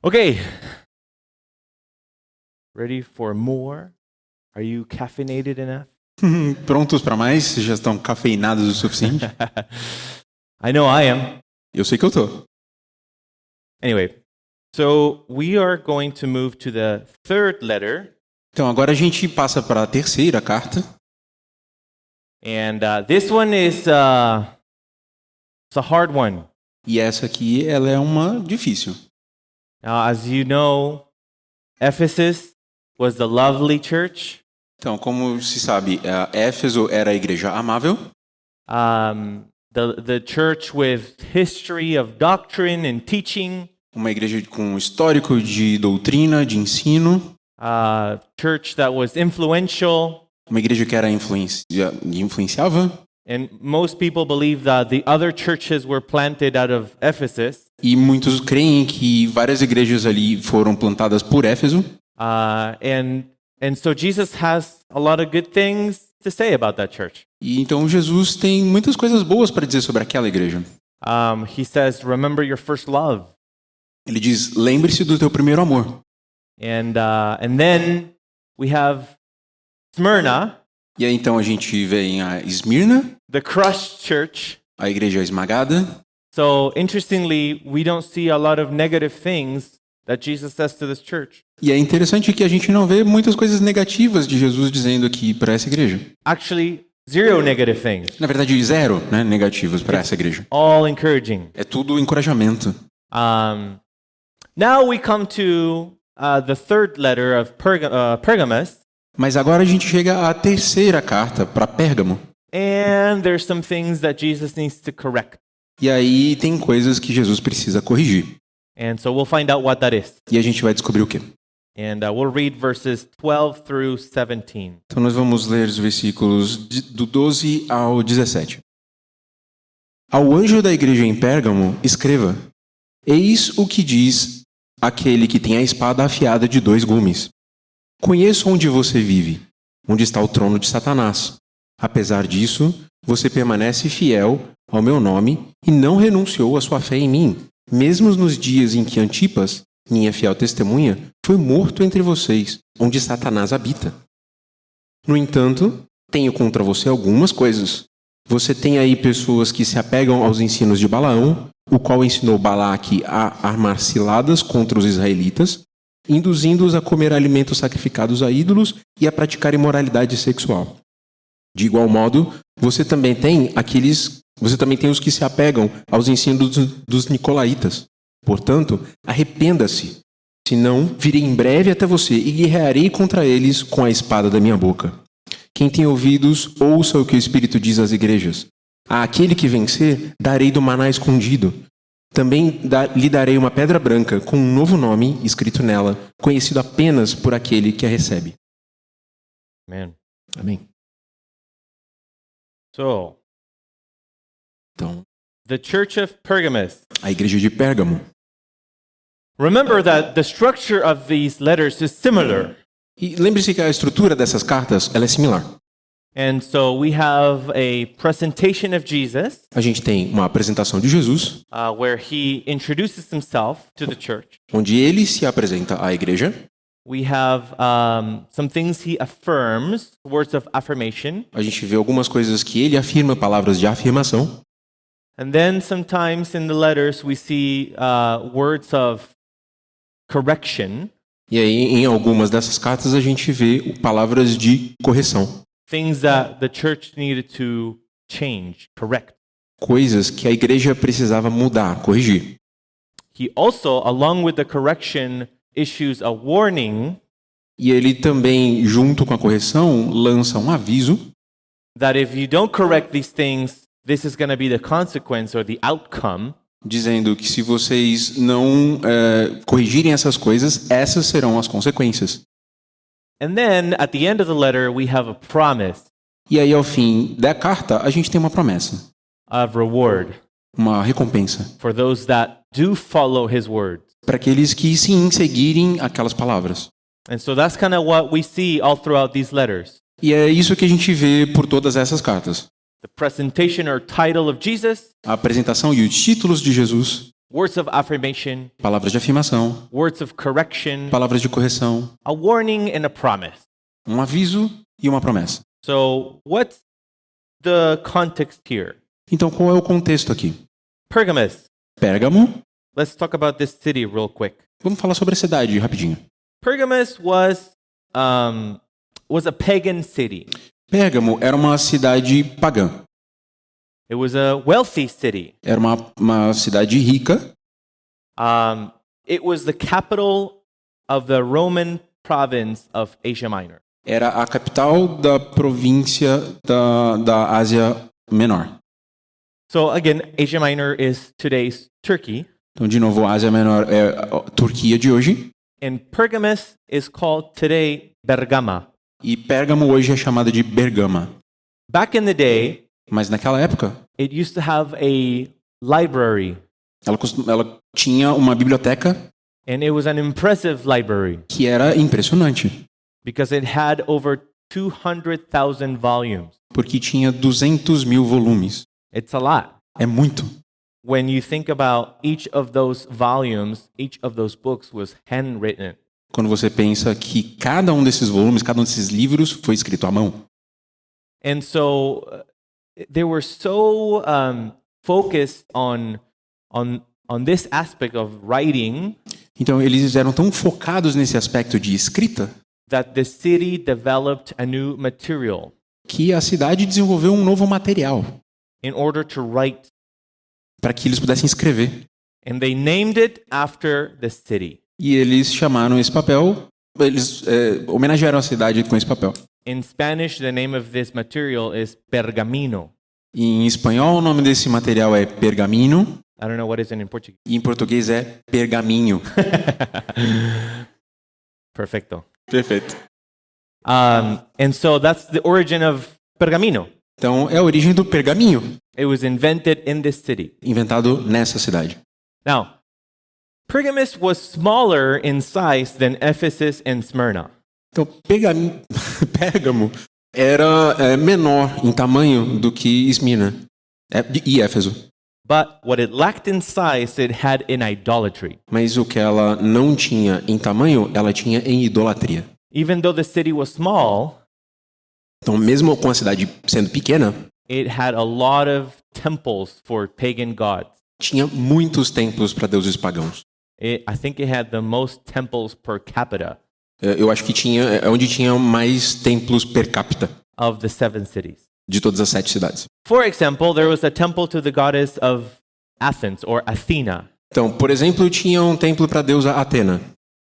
Okay. Ready for more? Are you caffeinated enough? Prontos para mais? Vocês já estão cafeinados o suficiente? I know I am. Eu sei que eu tô. Anyway, so we are going to move to the third letter. Então agora a gente passa para a terceira carta. And this one is it's a hard one. E essa aqui, ela é uma difícil. Now, as you know, Ephesus was the lovely church. Então, como se sabe, Éfeso era a igreja amável. The church with history of doctrine and teaching. Uma igreja com histórico de doutrina, de ensino. Church that was influential. Uma igreja que era influenciava. And most people believe that the other churches were planted out of Ephesus. E muitos creem que várias igrejas ali foram plantadas por Éfeso. And so Jesus has a lot of good things to say about that church. E então Jesus tem muitas coisas boas para dizer sobre aquela igreja. He says, "Remember your first love." Ele diz: lembre-se do teu primeiro amor. And then we have Smyrna. E aí então a gente vem a Esmirna, The crushed church. a igreja esmagada. So interestingly, we don't see a lot of negative things that Jesus says to this church. E é interessante que a gente não vê muitas coisas negativas de Jesus dizendo aqui para essa igreja. Actually, zero negative things. Na verdade, zero, negativos para essa igreja. All encouraging. É tudo encorajamento. Now we come to the third letter of Pergamos. Mas agora a gente chega à terceira carta para Pérgamo. And there's some things that Jesus needs to correct. E aí tem coisas que Jesus precisa corrigir. And so we'll find out what that is. E a gente vai descobrir o quê. And we'll read verses 12 through 17. Então nós vamos ler os versículos do 12 ao 17. Ao anjo da igreja em Pérgamo, escreva: Eis o que diz aquele que tem a espada afiada de 2 gumes. Conheço onde você vive, onde está o trono de Satanás. Apesar disso, você permanece fiel ao meu nome e não renunciou à sua fé em mim, mesmo nos dias em que Antipas, minha fiel testemunha, foi morto entre vocês, onde Satanás habita. No entanto, tenho contra você algumas coisas. Você tem aí pessoas que se apegam aos ensinos de Balaão, o qual ensinou Balaque a armar ciladas contra os israelitas, induzindo-os a comer alimentos sacrificados a ídolos e a praticar imoralidade sexual. De igual modo, você também tem os que se apegam aos ensinos dos nicolaítas. Portanto, arrependa-se, senão virei em breve até você e guerrearei contra eles com a espada da minha boca. Quem tem ouvidos, ouça o que o Espírito diz às igrejas. A aquele que vencer, darei do maná escondido. Também lhe darei uma pedra branca com um novo nome escrito nela, conhecido apenas por aquele que a recebe. Amen. Amém. So, Então, the church of Pergamos. a igreja de Pérgamo. Remember that the structure of these letters is similar. E lembre-se que a estrutura dessas cartas ela é similar. And so we have a presentation of Jesus, A gente tem uma apresentação de Jesus, where he introduces himself to the church. onde ele se apresenta à igreja. We have some things he affirms, words of affirmation. A gente vê algumas coisas que ele afirma, palavras de afirmação. And then sometimes in the letters we see words of correction, E aí, em algumas dessas cartas, a gente vê palavras de correção. things that the church needed to change, correct. Coisas que a igreja precisava mudar, corrigir. He also, along with the correction, issues a warning E ele também, junto com a correção, lança um aviso that if you don't correct these things, this is going to be the consequence or the outcome. dizendo que se vocês não corrigirem essas coisas, essas serão as consequências. And then at the end of the letter, we have a promise E aí, ao fim da carta, a gente tem uma promessa, of reward uma recompensa, for those that do follow his words. para aqueles que sim seguirem aquelas palavras. And so that's kind of what we see all throughout these letters. E é isso que a gente vê por todas essas cartas. The presentation or title of Jesus, A apresentação e os títulos de Jesus, words of affirmation, palavras de afirmação, words of correction, palavras de correção, a warning, and a promise. um aviso e uma promessa. So, what's the context here? Então, qual é o contexto aqui? Pergamos. Pérgamo. Let's talk about this city real quick. Vamos falar sobre a cidade rapidinho. Pergamos was a pagan city. Pérgamo era uma cidade pagã. It was a wealthy city. Era uma cidade rica. It was the capital of the Roman province of Asia Minor. Era a capital da província da Ásia Menor. So again, Asia Minor is today's Turkey. Então, de novo, a Ásia Menor é a Turquia de hoje. And Pergamos is called today Bergama. E Pérgamo hoje é chamada de Bergama. Back in the day, Mas naquela época, it used to have a library, ela tinha uma biblioteca and it was an impressive library que era impressionante. because it had over 200,000 volumes. Porque tinha 200.000 volumes. It's a lot. É muito. When you think about each of those volumes, each of those books was handwritten. Quando você pensa que cada um desses volumes, cada um desses livros foi escrito à mão. And so they were so focused on this aspect of writing Então, eles eram tão focados nesse aspecto de escrita that the city developed a new material que a cidade desenvolveu um novo material in order to write. para que eles pudessem escrever. And they named it after the city. E eles chamaram esse papel, eles homenagearam a cidade com esse papel. In Spanish, the name of this material is pergamino. E em espanhol, o nome desse material é pergaminho. I don't know what is it in Portuguese. E em português é pergaminho. Perfecto. Perfeito. And so that's the origin of pergamino. Então, é a origem do pergaminho, It was invented in this city. inventado nessa cidade. Now, Pergamus was smaller in size than Ephesus and Smyrna. Então, Pérgamo era menor em tamanho do que Esmirna e Éfeso. But what it lacked in size, it had in idolatry. Mas o que ela não tinha em tamanho, ela tinha em idolatria. Even though the city was small, Então, mesmo com a cidade sendo pequena, it had a lot of temples for pagan gods. tinha muitos templos para deuses pagãos. I think it had the most temples per capita Eu acho que tinha onde tinha mais templos per capita of the 7 cities. de todas as 7 cidades. For example, there was a temple to the goddess of Athens or Athena, Então, por exemplo, tinha um templo para a deusa Atena,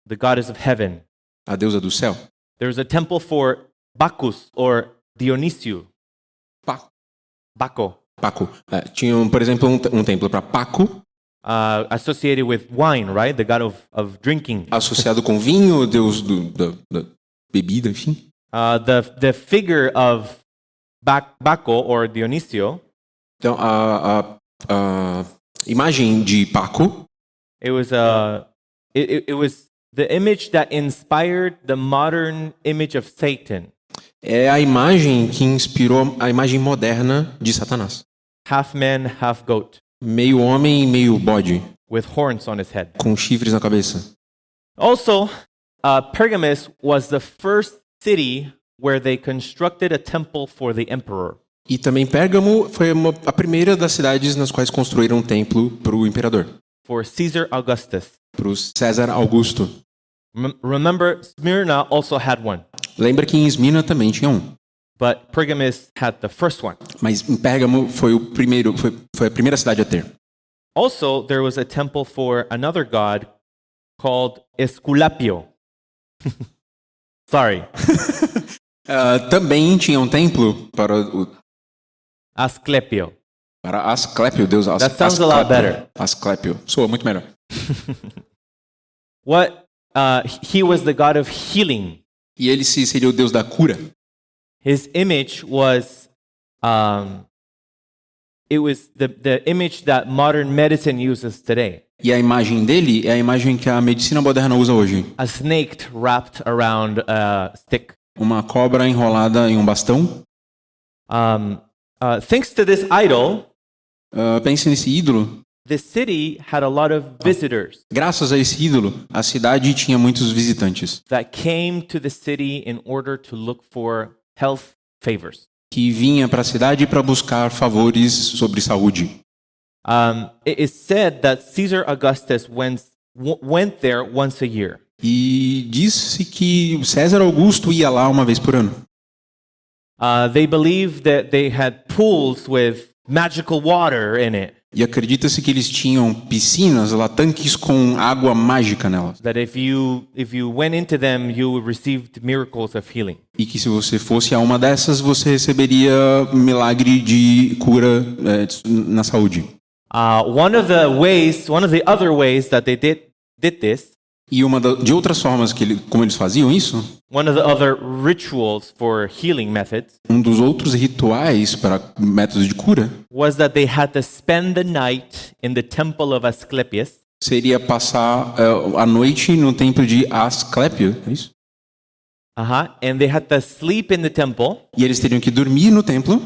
the goddess of heaven. a deusa do céu. There was a temple for Bacchus or Dionisio. Baco, Paco. Tinha, por exemplo, um templo para Paco, associated with wine, right? The god of drinking. associado com vinho, deus da bebida, enfim. The figure of Baco or Dionisio, Então, a imagem de Paco it was the image that inspired the modern image of Satan. é a imagem que inspirou a imagem moderna de Satanás. Half man, half goat, Meio homem e meio bode, with horns on his head. com chifres na cabeça. Also, Pergamus was the first city where they constructed a temple for the emperor. E também Pérgamo foi a primeira das cidades nas quais construíram um templo para o imperador, For Caesar Augustus. para o César Augusto. Remember, Smyrna also had one, Lembra que em Esmirna também tinha um, but Pergamus had the first one. mas em Pérgamo foi foi a primeira cidade a ter. Also, there was a temple for another god called Esculapio. Sorry, Também tinha um templo Asclepio. para Asclépio, deus That sounds a lot better. Asclépio, soa muito melhor. He was the god of healing. E ele seria o deus da cura. His image was, it was the image that modern medicine uses today. E a imagem dele é a imagem que a medicina moderna usa hoje. A snake wrapped around a stick. Uma cobra enrolada em um bastão. Thanks to this idol, Pense nesse ídolo. the city had a lot of visitors Graças a esse ídolo, a cidade tinha muitos visitantes that came to the city in order to look for health favors. que vinham para a cidade para buscar favores sobre saúde. It is said that Caesar Augustus went there once a year. E disse que o César Augusto ia lá uma vez por ano. They believed that they had pools with magical water in it. E acredita-se que eles tinham piscinas lá, tanques com água mágica nelas. That if you went into them, you received miracles of healing. E que se você fosse a uma dessas, você receberia milagre de cura na saúde. One of the other ways that they did this, E de outras formas como eles faziam isso, one of the other rituals for healing methods, um dos outros rituais para métodos de cura was that they had to spend the night in the temple of Asclepius. seria passar a noite no templo de Asclépio, é isso? And they had to sleep in the temple, E eles teriam que dormir no templo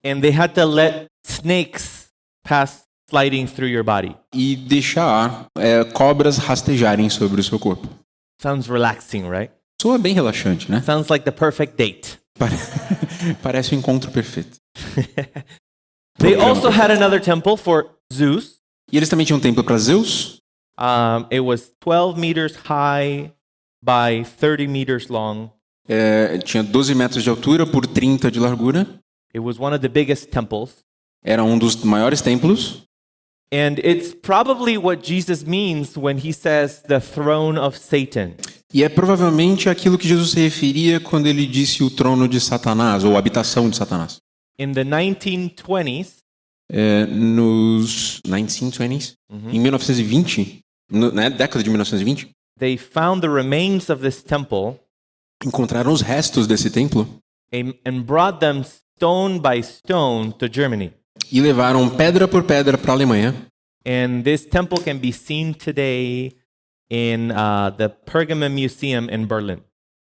and they had to let snakes pass sliding through your body. e deixar cobras rastejarem sobre o seu corpo. Sounds relaxing, right? Soa bem relaxante, né? Sounds like the perfect date. Parece o encontro perfeito. They also had another temple for Zeus. E eles também tinham um templo para Zeus. It was 12 meters high by 30 meters long. Tinha 12 metros de altura por 30 de largura. It was one of the biggest temples. Era um dos maiores templos. And it's probably what Jesus means when he says the throne of Satan. E é provavelmente aquilo que Jesus se referia quando ele disse o trono de Satanás, ou a habitação de Satanás. In the 1920s, Nos 1920s, em 1920, na década de 1920, they found the remains of this temple encontraram os restos desse templo and brought them stone by stone to Germany. e levaram pedra por pedra para a Alemanha. And this temple can be seen today in the Pergamon Museum in Berlin.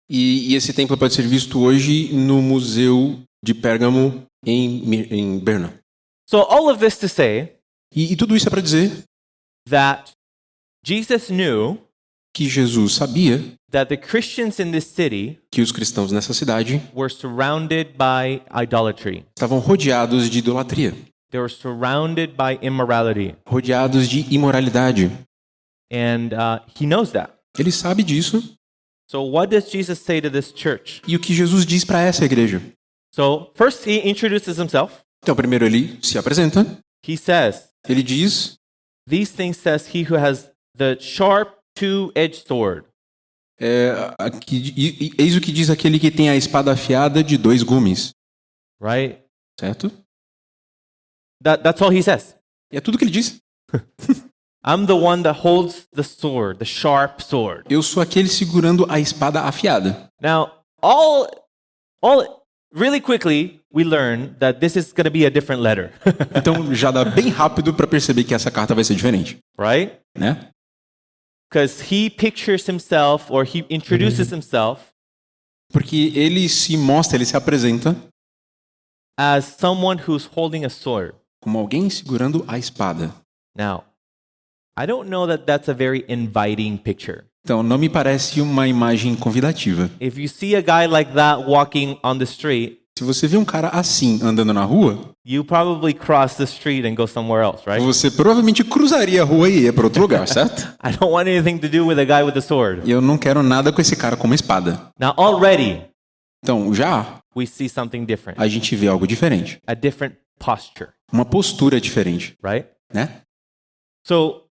E esse templo pode ser visto hoje no Museu de Pérgamo em Berna. So all of this to say E tudo isso é para dizer that Jesus knew que Jesus sabia that the Christians in this city que os cristãos nessa cidade were surrounded by idolatry. estavam rodeados de idolatria, They were surrounded by immorality. rodeados de imoralidade. And he knows that. Ele sabe disso. So what does Jesus say to this church? E o que Jesus diz para essa igreja? So first he introduces himself. Então, primeiro ele se apresenta. He says, Ele diz: these things says he who has the sharp two-edged sword. Eis o que diz aquele que tem a espada afiada de 2 gumes. Right? Certo? That's all he says. E é tudo que ele diz. I'm the one that holds the sword, the sharp sword. Eu sou aquele segurando a espada afiada. Now, really quickly, we learn that this is going to be a different letter, Então já dá bem rápido para perceber que essa carta vai ser diferente, right? né? Because he pictures himself or he introduces himself Porque ele se apresenta as someone who's holding a sword. como alguém segurando a espada. Now, I don't know that that's a very inviting picture. Então não me parece uma imagem convidativa. If you see a guy like that walking on the street, Se você vê um cara assim andando na rua, you probably cross the street and go somewhere else, right? você provavelmente cruzaria a rua e ia para outro lugar, certo? I don't want anything to do with a guy with a sword. E eu não quero nada com esse cara com uma espada. Now, already Então já we see something different, a gente vê algo diferente, a different posture, uma postura diferente, right? né? So,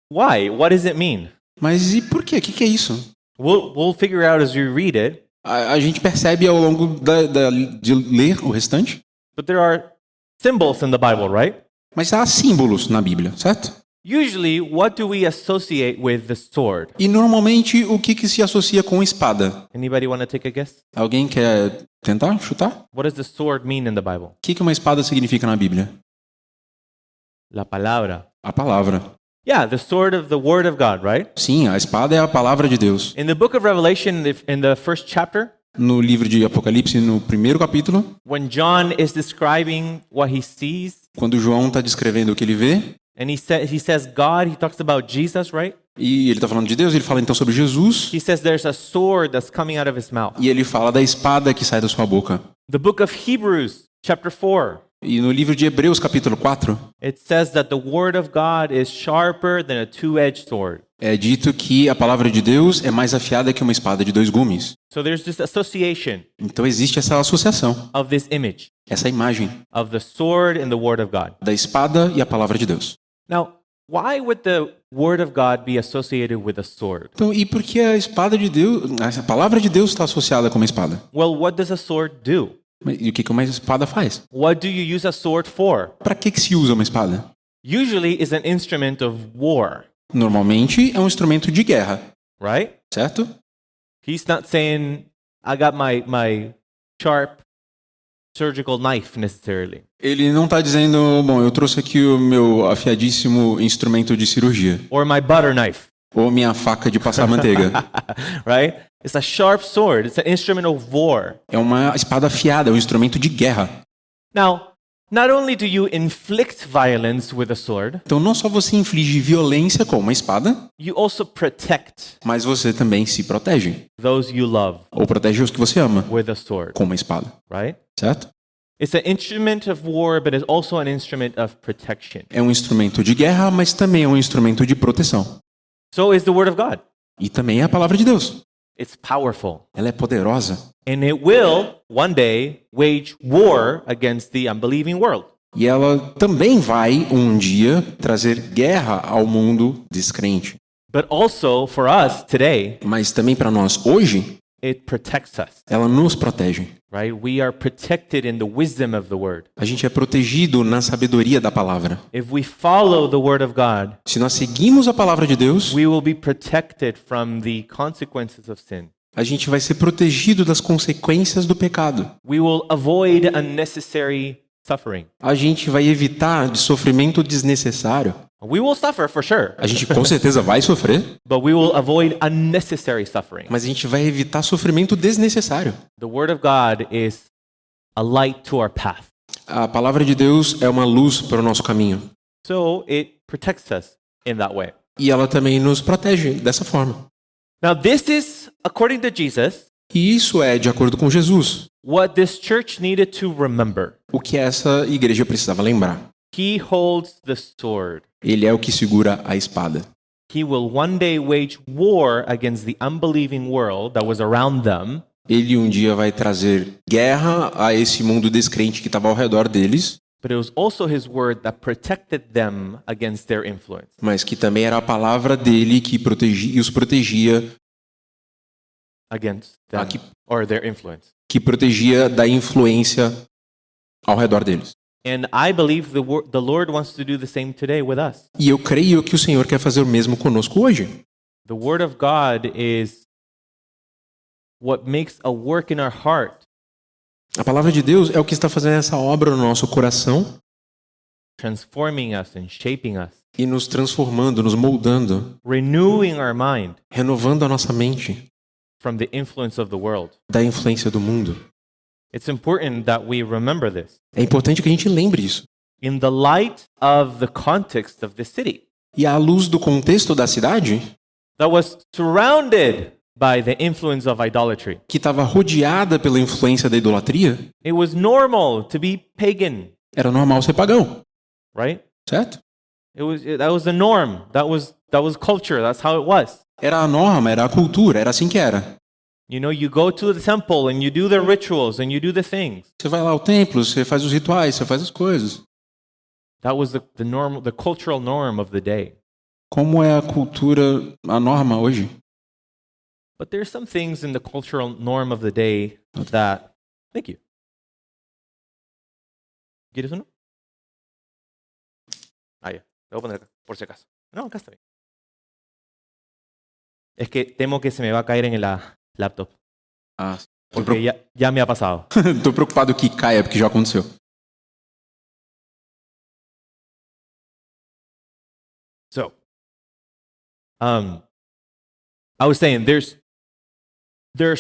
why? What does it mean? Mas e por quê? O que é isso? We'll figure out as we read it, A gente percebe ao longo de ler o restante, but there are symbols in the Bible, right? mas há símbolos na Bíblia, certo? Usually, what do we associate with the sword? E normalmente o que se associa com espada? Anybody want to take a guess? Alguém quer tentar chutar? What does the sword mean in the Bible? O que uma espada significa na Bíblia? La palabra. A palavra. Yeah, the sword of the Word of God, right? Sim, a espada é a palavra de Deus. In the book of Revelation, in the first chapter, No livro de Apocalipse, no primeiro capítulo, when John is describing what he sees, quando João está descrevendo o que ele vê, And he says God, he talks about Jesus, right? E ele está falando de Deus, ele fala então sobre Jesus. He says there's a sword that's coming out of his mouth. E ele fala da espada que sai da sua boca. The book of Hebrews, chapter 4, E no livro de Hebreus, capítulo 4, it says that the word of God is sharper than a two-edged sword. é dito que a palavra de Deus é mais afiada que uma espada de dois gumes. So there's this association Então existe essa associação, of this image essa imagem of the sword and the word of God. da espada e a palavra de Deus. Now, why would the word of God be associated with a sword? Então, e por que a espada de Deus, a palavra de Deus está associada com uma espada? Well, what does a sword do? E o que uma espada faz? What do you use a sword for? Para que se usa uma espada? Usually is an instrument of war, Normalmente é um instrumento de guerra, right? certo? He's not saying I got my sharp surgical knife necessarily. Ele não está dizendo, bom, eu trouxe aqui o meu afiadíssimo instrumento de cirurgia, Or my butter knife, ou minha faca de passar manteiga. right? It's a sharp sword. It's an instrument of war. É uma espada afiada, é um instrumento de guerra. Now, not only do you inflict violence with a sword, Então não só você inflige violência com uma espada, you also protect mas você também se protege, those you love ou protege os que você ama with a sword, com uma espada, right? certo? It's an instrument of war, but it's also an instrument of protection. É um instrumento de guerra, mas também é um instrumento de proteção. So is the word of God. E também é a palavra de Deus. It's powerful. Ela é poderosa. And it will, one day, wage war against the unbelieving world. E ela também vai, um dia, trazer guerra ao mundo descrente. But also, for us today, Mas também para nós, hoje, it protects us, ela nos protege. right? We are protected in the wisdom of the word. A gente é protegido na sabedoria da palavra. If we follow the word of God, Se nós seguimos a palavra de Deus, we will be protected from the consequences of sin. a gente vai ser protegido das consequências do pecado. We will avoid unnecessary suffering. A gente vai evitar de sofrimento desnecessário. We will suffer for sure, A gente com certeza vai sofrer, but we will avoid unnecessary suffering. mas a gente vai evitar sofrimento desnecessário. The word of God is a light to our path. A palavra de Deus é uma luz para o nosso caminho. So it protects us in that way. E ela também nos protege dessa forma. Now, this is, according to Jesus, E isso é de acordo com Jesus. what this church needed to remember. O que essa igreja precisava lembrar. He holds the sword. Ele é o que segura a espada. He will one day wage war against the unbelieving world that was around them, Ele um dia vai trazer guerra a esse mundo descrente que estava ao redor deles, but it was also his word that protected them against their influence. mas que também era a palavra dele que os protegia, Against them, Aqui. or their influence. que protegia da influência ao redor deles. And I believe the Lord wants to do the same today with us. E eu creio que o Senhor quer fazer o mesmo conosco hoje. The word of God is what makes a work in our heart, A palavra de Deus é o que está fazendo essa obra no nosso coração transforming us and shaping us, e nos transformando, nos moldando, renewing our mind renovando a nossa mente from the influence of the world. da influência do mundo. It's important that we remember this É importante que a gente lembre isso. in the light of the context of the city E à luz do contexto da cidade, that was surrounded by the influence of idolatry. que estava rodeada pela influência da idolatria, It was normal to be pagan, era normal ser pagão, right? certo? That was the norm. That was culture. That's how it was. Era a norma, era a cultura, era assim que era. You know, you go to the temple and you do the rituals and you do the things. Você vai lá ao templo, você faz os rituais, você faz as coisas. That was the norm, the cultural norm of the day. Como é a cultura, a norma hoje? But there's some things in the cultural norm of the day that, thank you. ¿Quieres uno? Ah, ya. Lo voy a poner acá, por si acaso. No, acá está bien. Es que temo que se me va a caer en la laptop. Ah, Porque ya me ha pasado. tô preocupado que caia, porque já aconteceu. So, I was saying there's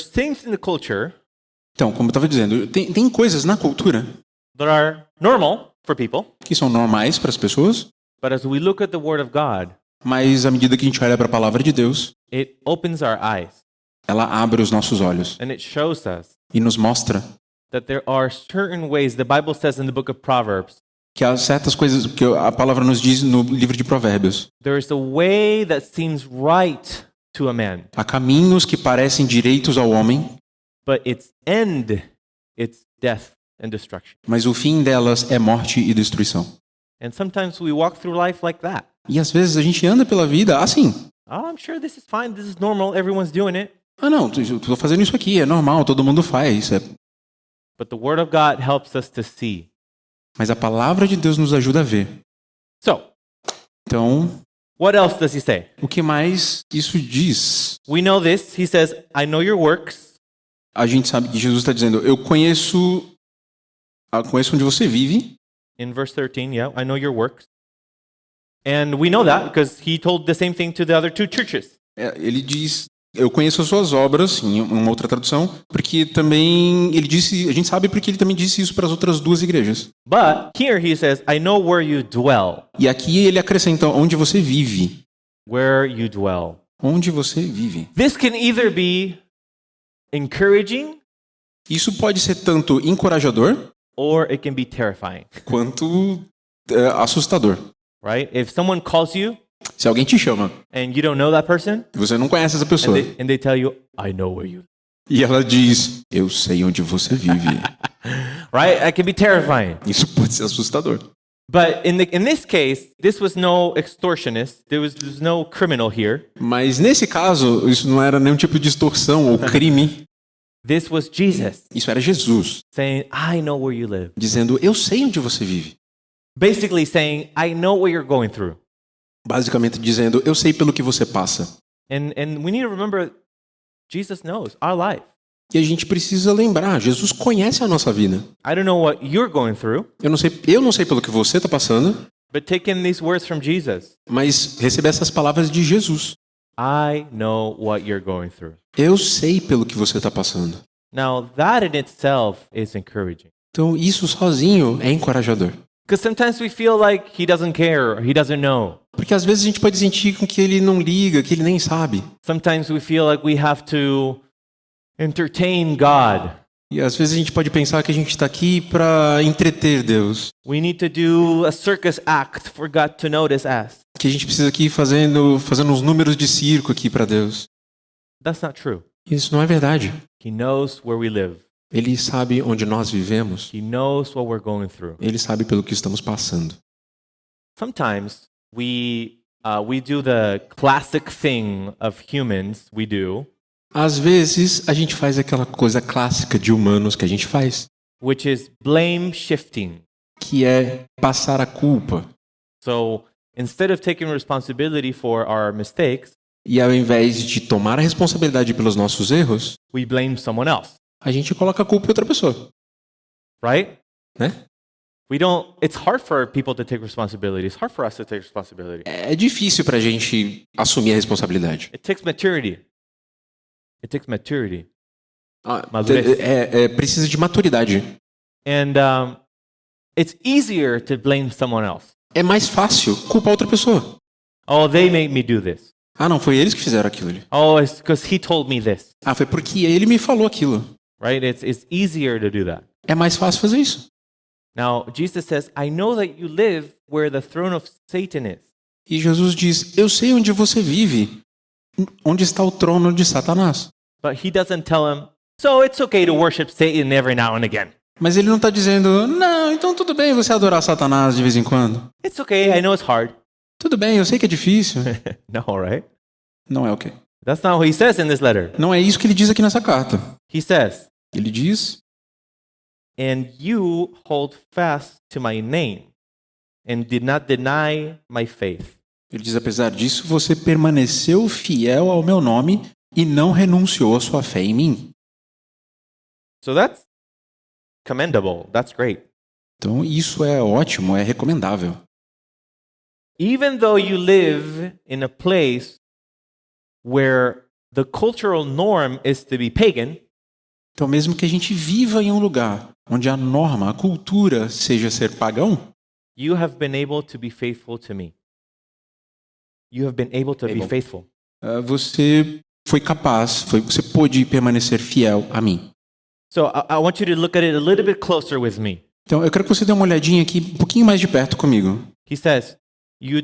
things in the culture Então, como eu estava dizendo, tem coisas na cultura that are normal for people, que são normais para as pessoas, But as we look at the Word of God, Mas à medida que a gente olha para a palavra de Deus, it opens our eyes ela abre os nossos olhos and it shows us e nos mostra that there are certain ways, the Bible says in the book of Proverbs, que há certas coisas que a palavra nos diz no livro de Provérbios. there is a way that seems right to a man, Há caminhos que parecem direitos ao homem, but its end, it's death and destruction. mas o fim delas é morte e destruição. And sometimes we walk through life like that. E às vezes a gente anda pela vida assim. Oh, I'm sure this is fine. This is normal. Everyone's doing it. Ah, não, estou fazendo isso aqui, é normal, todo mundo faz. But the Word of God helps us to see. Mas a palavra de Deus nos ajuda a ver. So, Então, what else does he say? o que mais isso diz? We know this. He says, I know your works. A gente sabe que Jesus está dizendo, eu conheço onde você vive. In verse 13, yeah, I know your works. And we know that because he told the same thing to the other two churches. Ele diz, eu conheço as suas obras, em uma outra tradução, porque também ele disse, a gente sabe porque ele também disse isso para as outras duas igrejas. But here he says, I know where you dwell. E aqui ele acrescenta onde você vive. Where you dwell. Onde você vive. This can either be encouraging Isso pode ser tanto encorajador or it can be terrifying, quanto assustador. right? If someone calls you Se alguém te chama and you don't know that person e você não conhece essa pessoa and they tell you, I know where you e ela diz, eu sei onde você vive. right? That can be terrifying. Isso pode ser assustador. But in this case, this was no extortionist. There's no criminal here. Mas nesse caso, isso não era nenhum tipo de extorsão ou crime. This was Jesus Isso era Jesus saying, I know where you live. dizendo, eu sei onde você vive. Basically saying, I know what you're going through. Basicamente dizendo, eu sei pelo que você passa. And we need to remember, Jesus knows our life. E a gente precisa lembrar, Jesus conhece a nossa vida. I don't know what you're going through, Eu não sei pelo que você está passando, but take in these words from Jesus. mas receber essas palavras de Jesus. I know what you're going through. Eu sei pelo que você está passando. Now, that in itself is encouraging. Então, isso sozinho é encorajador. Because sometimes we feel like he doesn't care or he doesn't know. Porque às vezes a gente pode sentir com que ele não liga, que ele nem sabe. Sometimes we feel like we have to entertain God. E às vezes a gente pode pensar que a gente está aqui para entreter Deus. We need to do a circus act for God to notice us. Que a gente precisa aqui fazendo uns números de circo aqui para Deus. That's not true. Isso não é verdade. He knows where we live. Ele sabe onde nós vivemos. He knows what we're going through. Ele sabe pelo que estamos passando. Sometimes we do the classic thing of humans we do, Às vezes a gente faz aquela coisa clássica de humanos que a gente faz, which is blame shifting. que é passar a culpa. So instead of taking responsibility for our mistakes, E ao invés de tomar a responsabilidade pelos nossos erros, we blame someone else, a gente coloca a culpa em outra pessoa, right? né? It's hard for people to take responsibility. It's hard for us to take responsibility. É difícil pra gente assumir a responsabilidade. It takes maturity. It takes maturity. Madurez. Precisa de maturidade. And it's easier to blame someone else. É mais fácil culpar outra pessoa. Oh, they made me do this. Ah, não, foi eles que fizeram aquilo. Oh, it's because he told me this. Ah, foi porque ele me falou aquilo. Right? It's easier to do that. É mais fácil fazer isso. Now, Jesus says, I know that you live where the throne of Satan is. E Jesus diz, eu sei onde você vive, onde está o trono de Satanás. But he doesn't tell him, so it's okay to worship Satan every now and again. Mas ele não está dizendo, não, então tudo bem você adorar Satanás de vez em quando. It's okay, I know it's hard. Tudo bem, eu sei que é difícil. No, right? Não é o quê? That's not what he says in this letter. Não é isso que ele diz aqui nessa carta. He says, Ele diz, and you hold fast to my name and did not deny my faith. ele diz, apesar disso, você permaneceu fiel ao meu nome e não renunciou à sua fé em mim. So that's commendable. That's great. Então isso é ótimo, é recomendável. Even though you live in a place where the cultural norm is to be pagan, Então mesmo que a gente viva em um lugar onde a norma, a cultura seja ser pagão, you have been able to be faithful to me. You have been able to be Able. faithful. Você foi capaz, você pôde permanecer fiel a mim. So I want you to look at it a little bit closer with me. Então, eu quero que você dê uma olhadinha aqui um pouquinho mais de perto comigo. He says, you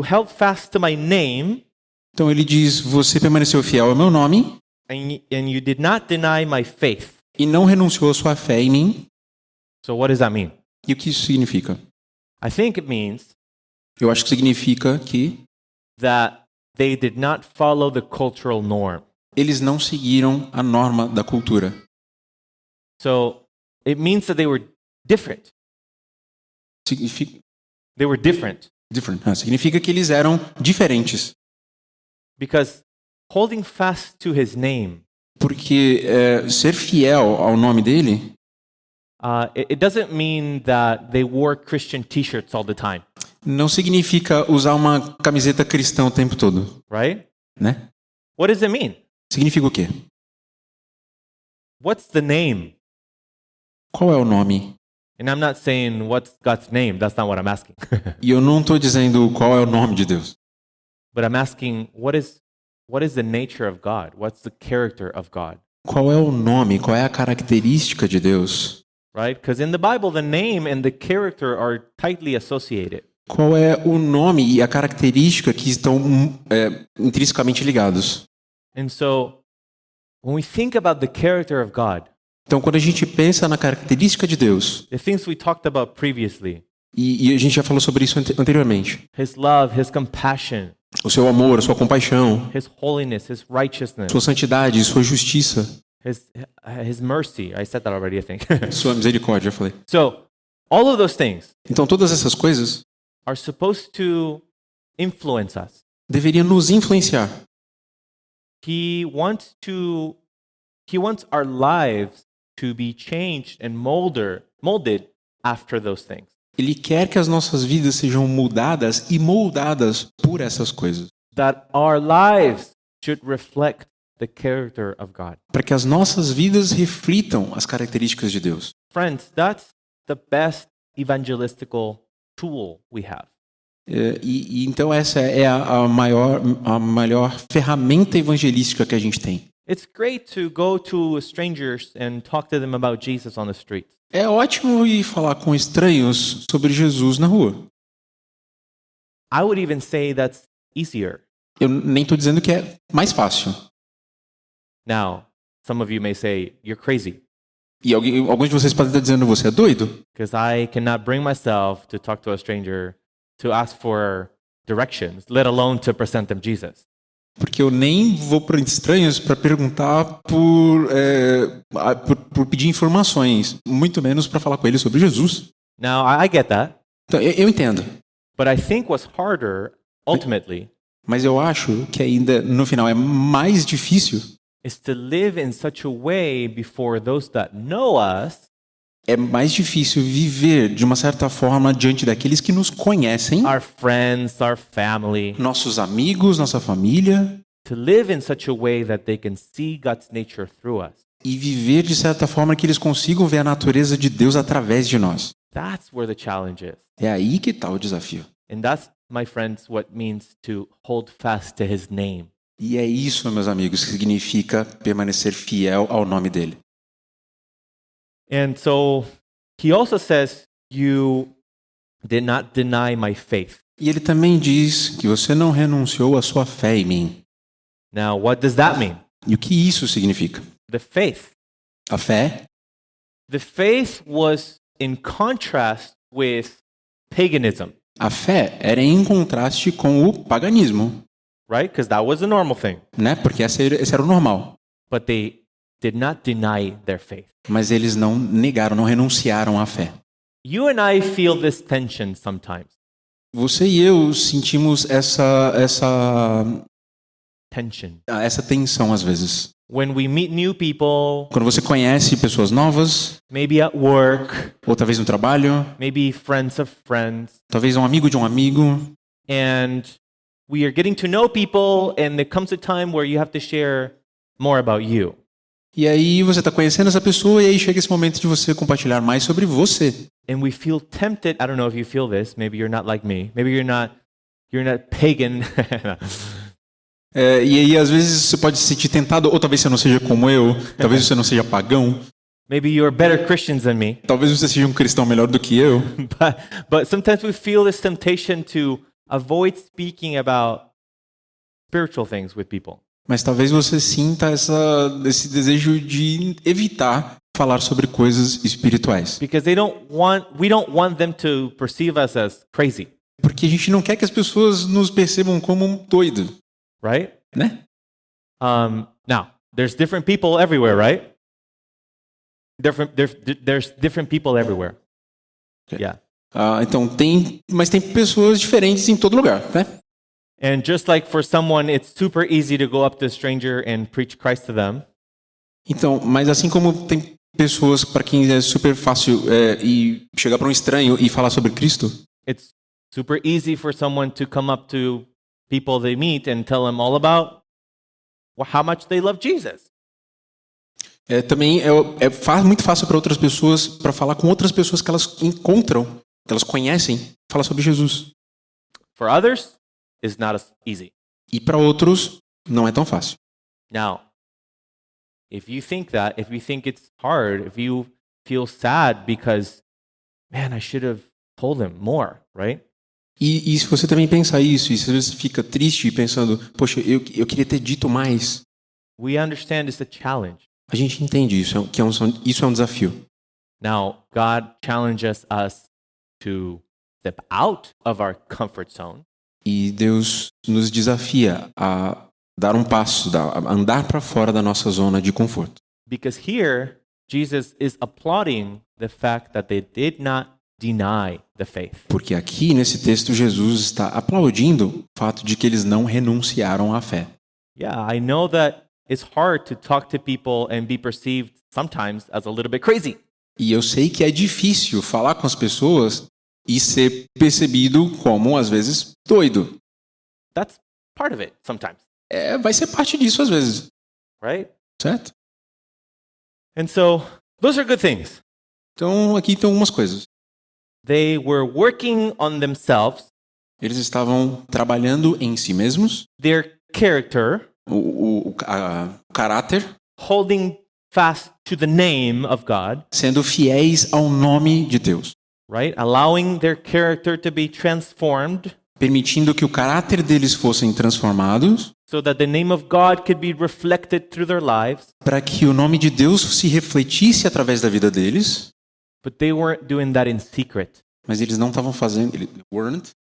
held fast to my name, Então, ele diz, você permaneceu fiel ao meu nome and you did not deny my faith. e não renunciou à sua fé em mim. So what does that mean? E o que isso significa? I think it means Eu acho que significa que that they did not follow the cultural norm. eles não seguiram a norma da cultura. So it means that they were different. Significa, They were different significa que eles eram diferentes. because holding fast to his name, Porque ser fiel ao nome dele it doesn't mean that they wore Christian t-shirts all the time, não significa usar uma camiseta cristã o tempo todo, right? né? What does it mean? Significa o quê? What's the name? Qual é o nome? And I'm not saying what's God's name. That's not what I'm asking. E eu não estou dizendo qual é o nome de Deus. But I'm asking what is the nature of God? What's the character of God? Qual é o nome? Qual é a característica de Deus? Right? Because in the Bible, the name and the character are tightly associated. Qual é o nome e a característica que estão intrinsecamente ligados? And so, when we think about the character of God, Então, quando a gente pensa na característica de Deus, the things we talked about previously, e a gente já falou sobre isso anteriormente, His love, His compassion, o seu amor, a sua compaixão, His holiness, His righteousness, sua santidade, sua justiça, His mercy. I said that already, I think. sua misericórdia, eu falei. So, all of those things Então, todas essas coisas are supposed to influence us. deveriam nos influenciar. He wants our lives to be changed and molded after those things. Ele quer que as nossas vidas sejam mudadas e moldadas por essas coisas. That our lives should reflect the character of God. Para que as nossas vidas reflitam as características de Deus. Friends, that's the best evangelistical tool we have. Então essa é a maior ferramenta evangelística que a gente tem. It's great to go to strangers and talk to them about Jesus on the street. É ótimo ir falar com estranhos sobre Jesus na rua. I would even say that's easier. Eu nem estou dizendo que é mais fácil. Now, some of you may say, you're crazy, E alguns de vocês podem estar dizendo, você é doido? because I cannot bring myself to talk to a stranger to ask for directions, let alone to present them Jesus. Porque eu nem vou para estranhos para perguntar por pedir informações, muito menos para falar com eles sobre Jesus. Now, I get that, Então, eu entendo. but I think what's harder, ultimately, Mas eu acho que ainda, no final, é mais difícil. is to live in such a way before those that know us, É mais difícil viver de uma certa forma diante daqueles que nos conhecem, our friends, our family, nossos amigos, nossa família, to live in such a way that they can see God's nature through us. e viver de certa forma que eles consigam ver a natureza de Deus através de nós. That's where the challenge is. É aí que está o desafio. And that's, my friends, what it means to hold fast to his name. E é isso, meus amigos, que significa permanecer fiel ao nome dele. And so he also says, you did not deny my faith. E ele também diz que você não renunciou à sua fé em mim. Now, what does that mean? E o que isso significa? The faith. A fé? The faith was in contrast with paganism, A fé era em contraste com o paganismo, right? Because that was the normal thing. né? Porque esse era o normal. But they did not deny their faith. Mas eles não negaram, não renunciaram à fé. You and I feel this tension sometimes. Você e eu sentimos essa tensão às vezes. When we meet new people, Quando você conhece pessoas novas, maybe at work, ou talvez no trabalho, maybe friends of friends, talvez um amigo de um amigo, and we are getting to know people, and there comes a time where you have to share more about you. E aí você está conhecendo essa pessoa e aí chega esse momento de você compartilhar mais sobre você. And we feel tempted. I don't know if you feel this. Maybe you're not like me. Maybe you're not pagan. E aí às vezes você pode se sentir tentado, ou talvez você não seja como eu, talvez você não seja pagão, Maybe you're better Christians than me. talvez você seja um cristão melhor do que eu. But sometimes we feel this temptation to avoid speaking about spiritual things with people. Mas talvez você sinta esse desejo de evitar falar sobre coisas espirituais. Because we don't want them to perceive us as crazy, Porque a gente não quer que as pessoas nos percebam como um doido, right? né? Now, there's different people everywhere, right? There's different people everywhere. Okay. Yeah. Então mas tem pessoas diferentes em todo lugar, né? And just like for someone, it's super easy to go up to a stranger and preach Christ to them. Então, mas assim como tem pessoas para quem é super fácil e chegar para um estranho e falar sobre Cristo, It's super easy for someone to come up to people they meet and tell them all about how much they love Jesus. também muito fácil para outras pessoas para falar com outras pessoas que elas encontram, que elas conhecem, falar sobre Jesus. For others, it's not as easy. E para outros não é tão fácil. Now, if you think it's hard, if you feel sad because, man, I should have told him more, right? E se você também pensar isso, e se você fica triste pensando, poxa, eu queria ter dito mais, We understand it's a challenge. a gente entende isso, que isso é um desafio. Now, God challenges us to step out of our comfort zone. E Deus nos desafia a dar um passo, a andar para fora da nossa zona de conforto. Because here, Jesus is applauding the fact that they did not deny the faith. Porque aqui nesse texto Jesus está aplaudindo o fato de que eles não renunciaram à fé. Yeah, I know that it's hard to talk to people and be perceived sometimes as a little bit crazy. E eu sei que é difícil falar com as pessoas e ser percebido como, às vezes, doido. That's part of it sometimes, Vai ser parte disso às vezes, right? certo? And so, those are good things. Então aqui tem algumas coisas. They were working on themselves, Eles estavam trabalhando em si mesmos, their character, o caráter, holding fast to the name of God, sendo fiéis ao nome de Deus, right? Allowing their character to be transformed permitindo que o caráter deles fossem transformados, so that the name of God could be reflected through their lives. para que o nome de Deus se refletisse através da vida deles, But they weren't doing that in secret. mas eles não estavam fazendo,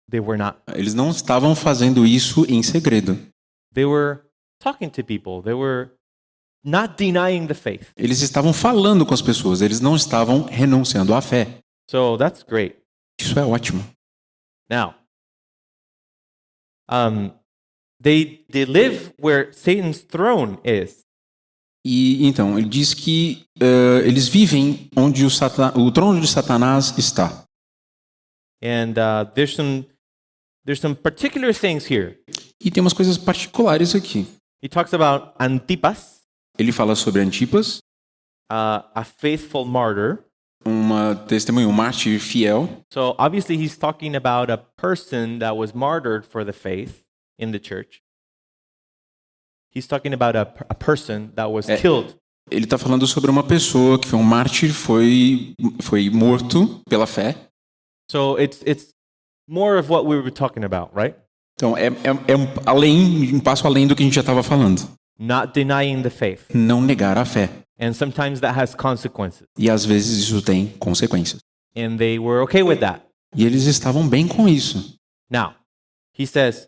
They were not. eles não estavam fazendo isso em segredo. They were talking to people. They were not denying the faith. Eles estavam falando com as pessoas, eles não estavam renunciando à fé. So that's great. Isso é ótimo. Now, they live where Satan's throne is. E então, ele diz que eles vivem onde o trono de Satanás está. And there's some particular things here. E tem umas coisas particulares aqui. He talks about Antipas, Ele fala sobre Antipas, a faithful martyr. uma testemunha, um mártir fiel. So obviously he's talking about a person that was martyred for the faith in the church. He's talking about a person that was killed. Ele está falando sobre uma pessoa que foi um mártir, foi morto pela fé. So it's more of what we were talking about, right? Então um passo além do que a gente já estava falando. Not denying the faith. Não negar a fé. And sometimes that has consequences. E às vezes isso tem consequências. And they were okay with that. E eles estavam bem com isso. Now, he says,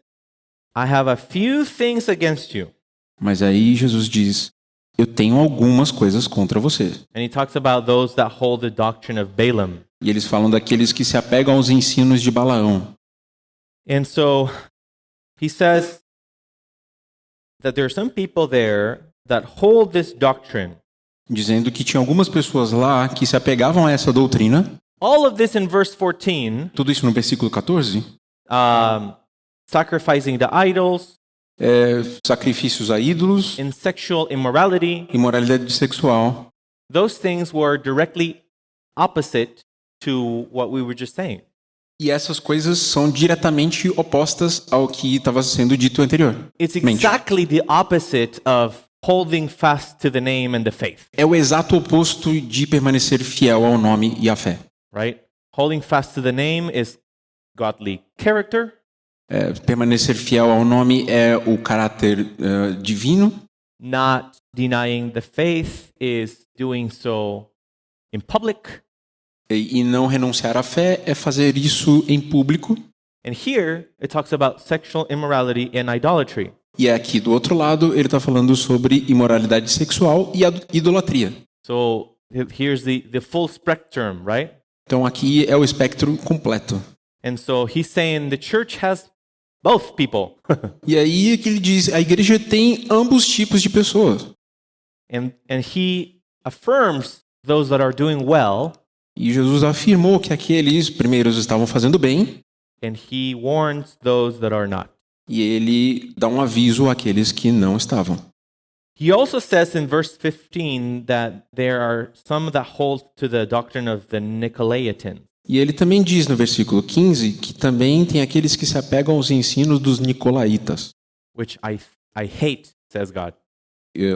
I have a few things against you. Mas aí Jesus diz, eu tenho algumas coisas contra você. And he talks about those that hold the doctrine of Balaam. E eles falam daqueles que se apegam aos ensinos de Balaão. And so he says that there are some people there that hold this doctrine. Dizendo que tinha algumas pessoas lá que se apegavam a essa doutrina. All of this in verse 14. Tudo isso no versículo 14. Sacrificing the idols, sacrifícios a ídolos, in sexual immorality. imoralidade sexual. Those things were directly opposite to what we were just saying. E essas coisas são diretamente opostas ao que estava sendo dito anteriormente. It's exactly the opposite of holding fast to the name and the faith, É o exato oposto de permanecer fiel ao nome e à fé. right? Holding fast to the name is godly character. Permanecer fiel ao nome é o caráter divino. Not denying the faith is doing so in public. E não renunciar à fé é fazer isso em público. And here it talks about sexual immorality and idolatry. E aqui do outro lado ele está falando sobre imoralidade sexual e idolatria. So here's the full spectrum, right? Então aqui é o espectro completo. And so he's saying the church has both people. E aí é que ele diz, a igreja tem ambos tipos de pessoas. and he affirms those that are doing well, E Jesus afirmou que aqueles primeiros estavam fazendo bem, and he warns those that are not. e ele dá um aviso àqueles que não estavam. He also says in verse 15 that there are some that hold to the doctrine of the Nicolaitans. E ele também diz no versículo 15 que também tem aqueles que se apegam aos ensinos dos nicolaítas. Which I hate, says God.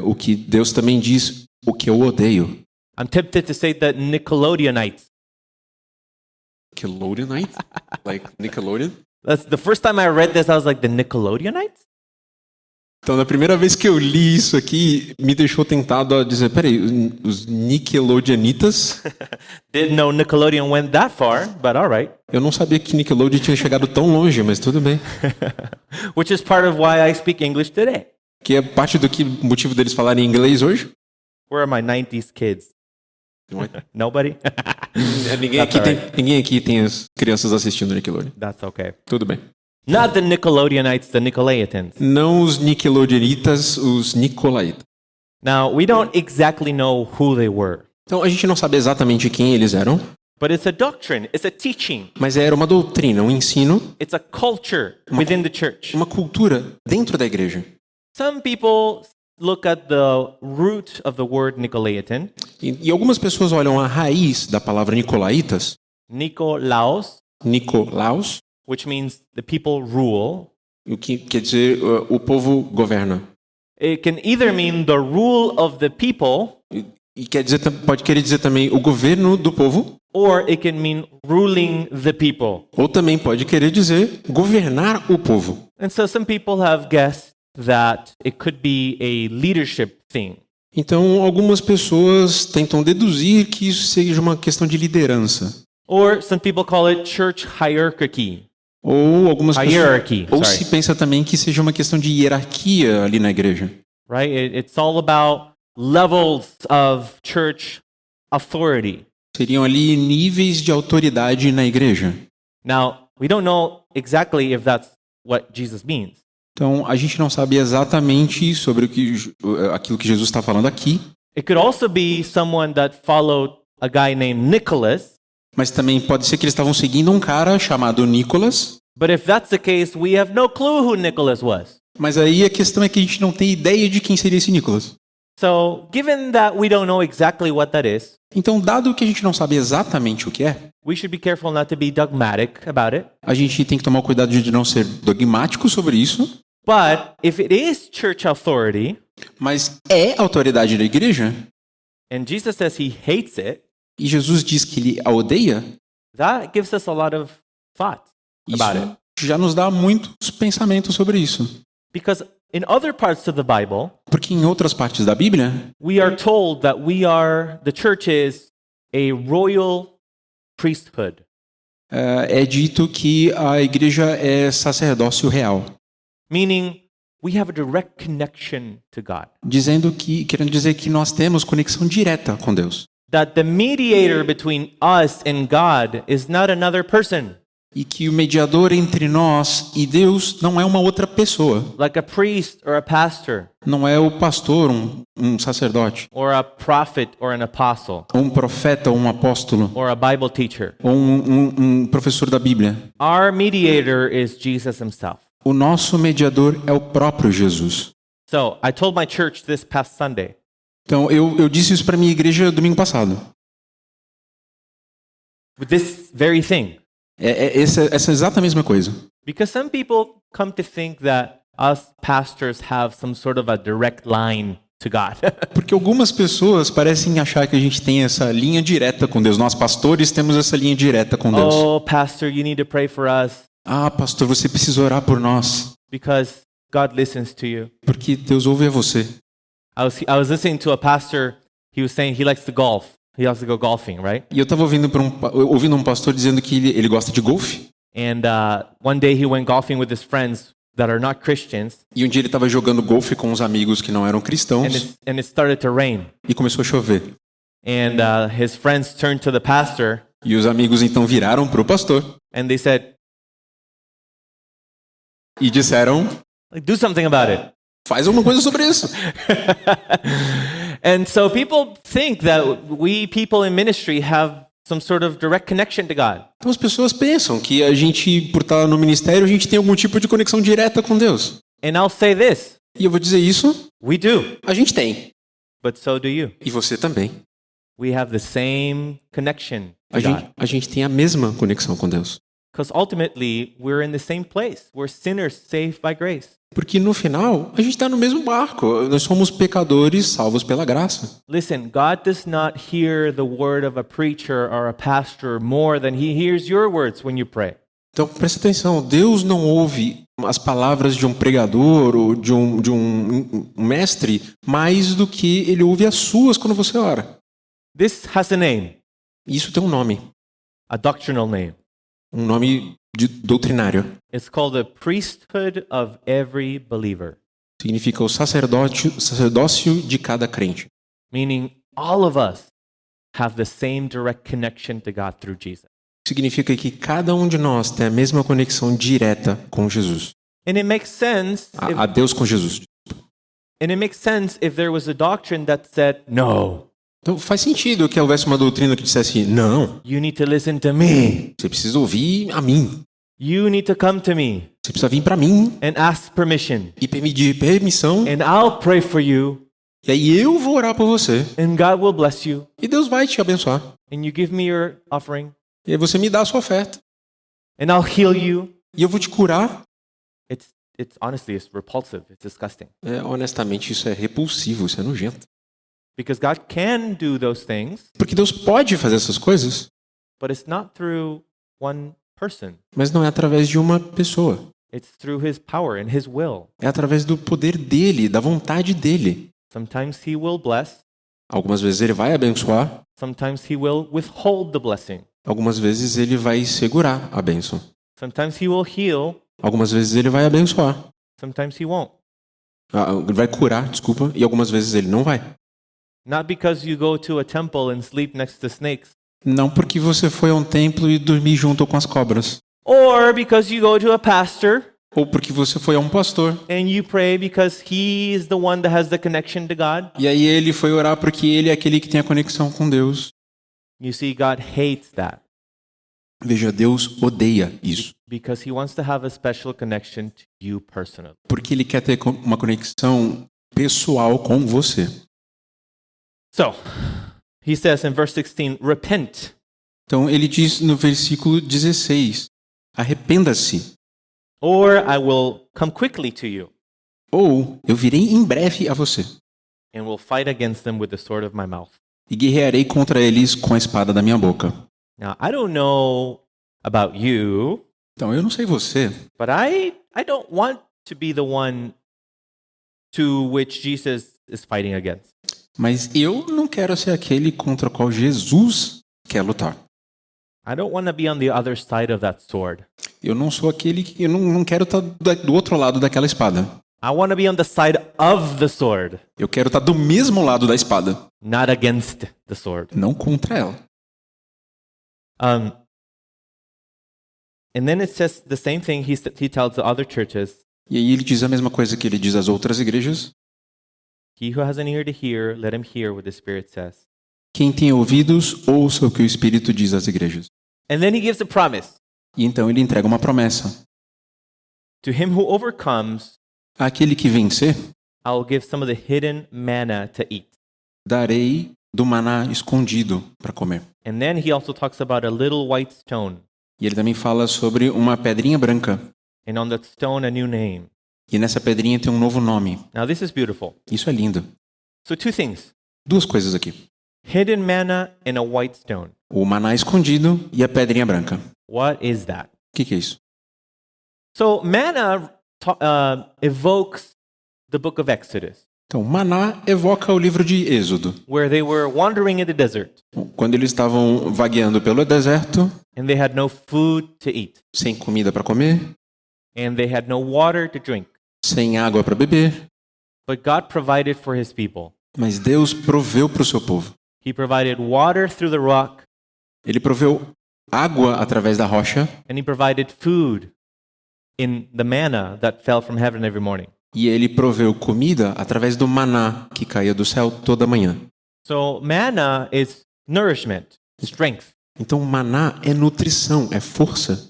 O que Deus também diz, o que eu odeio. I'm tempted to say that Nickelodeonites. Nickelodeonite? Like Nickelodeon? That's the first time I read this, I was like, the Nickelodeonites? Então, na primeira vez que eu li isso aqui, me deixou tentado a dizer, peraí, os Nickelodeonitas? Didn't know Nickelodeon went that far, but all right. Eu não sabia que Nickelodeon tinha chegado tão longe, mas tudo bem. Which is part of why I speak English today. Que é parte do que motivo deles falarem inglês hoje. Where are my 90s kids? Nobody? Ninguém aqui tem as crianças assistindo Nickelodeon. That's okay. Tudo bem. Not the Nickelodeonites, the Nicolaitans. Não os Nickelodeonitas, os Nicolaitas. Now, we don't exactly know who they were, Então a gente não sabe exatamente quem eles eram, but it's a doctrine, it's a teaching, mas era uma doutrina, um ensino, it's a culture within the church. uma cultura dentro da igreja. Some people look at the root of the word Nicolaitan, E algumas pessoas olham a raiz da palavra Nicolaitas, Nikolaos, Nicolaus, which means the people rule. o que quer dizer o povo governa. It can either mean the rule of the people, E quer dizer, pode querer dizer também o governo do povo, or it can mean ruling the people. ou também pode querer dizer governar o povo. And so some people have guessed that it could be a leadership thing. Então, algumas pessoas tentam deduzir que isso seja uma questão de liderança. Or some people call it church hierarchy. Ou algumas Hierarchy, pessoas, ou sorry. se pensa também que seja uma questão de hierarquia ali na igreja. Right? It's all about levels of church authority. Seriam ali níveis de autoridade na igreja. Now, we don't know exactly if that's what Jesus means. Então, a gente não sabe exatamente sobre aquilo que Jesus está falando aqui, It could also be someone that followed a guy named Nicholas. mas também pode ser que eles estavam seguindo um cara chamado Nicolas. But if that's the case, we have no clue who Nicholas was. Mas aí a questão é que a gente não tem ideia de quem seria esse Nicolas. So, given that we don't know exactly what that is, Então, dado que a gente não sabe exatamente o que é, we should be careful not to be dogmatic about it. a gente tem que tomar o cuidado de não ser dogmático sobre isso. But if it is church authority, Mas é autoridade da igreja, and Jesus says he hates it, e Jesus diz que ele a odeia, that gives us a lot of thought about it. isso já nos dá muitos pensamentos sobre isso. Because in other parts of the Bible, Porque em outras partes da Bíblia, we are told that the church is a royal priesthood. é dito que a igreja é sacerdócio real. Meaning, we have a direct connection to God. Querendo dizer que nós temos conexão direta com Deus. That the mediator between us and God is not another person, E que o mediador entre nós e Deus não é uma outra pessoa. like a priest or a pastor, Não é o pastor, um sacerdote, or a prophet or an apostle, ou um profeta, ou um apóstolo, or a Bible teacher. ou um professor da Bíblia. Our mediator is Jesus himself. O nosso mediador é o próprio Jesus. So I told my church this past Sunday. Então, eu disse isso para minha igreja domingo passado. With this very thing. Essa exata mesma coisa. Because some people come to think that us pastors have some sort of a direct line to God. Porque algumas pessoas parecem achar que a gente tem essa linha direta com Deus. Nós pastores temos essa linha direta com Deus. Oh, pastor, you need to pray for us Ah, pastor, você precisa orar por nós. because God listens to you. Porque Deus ouve a você. I was listening to a pastor. He was saying he likes to golf. He likes to go golfing, right? E eu estava ouvindo um pastor dizendo que ele gosta de golfe. And one day he went golfing with his friends that are not Christians, E um dia ele estava jogando golfe com uns amigos que não eram and cristãos. it started to rain. E começou a chover. And his friends turned to the pastor E os amigos então viraram para o pastor and they said, e disseram: like, do something about it. faz alguma coisa sobre isso. And so people think that we people in ministry have some sort of direct connection to God. Então as pessoas pensam que a gente, por estar no ministério, a gente tem algum tipo de conexão direta com Deus. And I'll say this, E eu vou dizer isso, we do, a gente tem. but so do you. E você também. We have the same connection to God. A gente tem a mesma conexão com Deus. Because ultimately, we're in the same place. We're sinners saved by grace. Porque no final, a gente está no mesmo barco. Nós somos pecadores salvos pela graça. Listen, God does not hear the word of a preacher or a pastor more than he hears your words when you pray. Então presta atenção, Deus não ouve as palavras de um pregador ou de um mestre mais do que ele ouve as suas quando você ora. This has a name, Isso tem um nome, a doctrinal name. um nome doutrinário. It's called the priesthood of every believer, Significa o sacerdócio de cada crente. meaning all of us have the same direct connection to God through Jesus. Significa que cada um de nós tem a mesma conexão direta com Jesus. And it makes sense A Deus com Jesus. if there was a doctrine that said, no, Então faz sentido que houvesse uma doutrina que dissesse: não, you need to listen to me. você precisa ouvir a mim. You need to come to me Você precisa vir para mim and ask permission. e pedir permissão. And I'll pray for you, E aí eu vou orar por você. and God will bless you, E Deus vai te abençoar. and you give me your offering, E aí você me dá a sua oferta. and I'll heal you. E eu vou te curar. It's honestly, it's repulsive. It's disgusting. Honestamente, isso é repulsivo, isso é nojento. Because God can do those things, Porque Deus pode fazer essas coisas, but it's not through one person. mas não é através de uma pessoa. It's through His power and His will. É através do poder dele, da vontade dele. Sometimes He will bless. Algumas vezes ele vai abençoar, Sometimes He will withhold the blessing. algumas vezes ele vai segurar a bênção. Sometimes He will heal. Algumas vezes ele vai abençoar. Sometimes He won't. Ele vai curar, desculpa, e algumas vezes ele não vai. Not because you go to a temple and sleep next to snakes, Não porque você foi a um templo e dormir junto com as cobras. or because you go to a pastor Ou porque você foi a um pastor. and you pray because he is the one that has the connection to God. E aí ele foi orar porque ele é aquele que tem a conexão com Deus. You see, God hates that Veja, Deus odeia isso. because He wants to have a special connection to you personally. Porque ele quer ter uma conexão pessoal com você. So, He says in verse 16, repent, Então ele diz no versículo 16, arrependa-se, or I will come quickly to you ou eu virei em breve a você, and will fight against them with the sword of my mouth. e guerrearei contra eles com a espada da minha boca. Now, I don't know about you, Então eu não sei você, but I don't want to be the one to which Jesus is fighting against. mas eu não quero ser aquele contra o qual Jesus quer lutar. I don't want to be on the other side of that sword. Eu não sou aquele que eu não quero estar do outro lado daquela espada. I want to be on the side of the sword, Eu quero estar do mesmo lado da espada, not against the sword. não contra ela. And then it says the same thing he tells the other churches. E aí ele diz a mesma coisa que ele diz às outras igrejas. He who has an ear to hear, let him hear what the Spirit says. Quem tem ouvidos, ouça o que o Espírito diz às igrejas. And then he gives a promise. E então ele entrega uma promessa. To him who overcomes, Aquele que vencer, I will give some of the hidden manna to eat. darei do maná escondido para comer. And then he also talks about a little white stone, E ele também fala sobre uma pedrinha branca. and on that stone a new name. E nessa pedrinha tem um novo nome. Now this is beautiful. Isso é lindo. So two things. Duas coisas aqui. Hidden manna and a white stone. O maná escondido e a pedrinha branca. What is that? O que é isso? So manna evokes the book of Exodus, Então, maná evoca o livro de Êxodo. where they were wandering in the desert Quando eles estavam vagueando pelo deserto, and they had no food to eat sem comida para comer, and they had no water to drink. sem água para beber, But God provided for his people. mas Deus proveu para o seu povo. He provided water through the rock, Ele proveu água através da rocha and he provided food in the manna that fell from heaven every morning. e ele proveu comida através do maná que caía do céu toda manhã. So manna is nourishment, strength. Então, maná é nutrição, é força.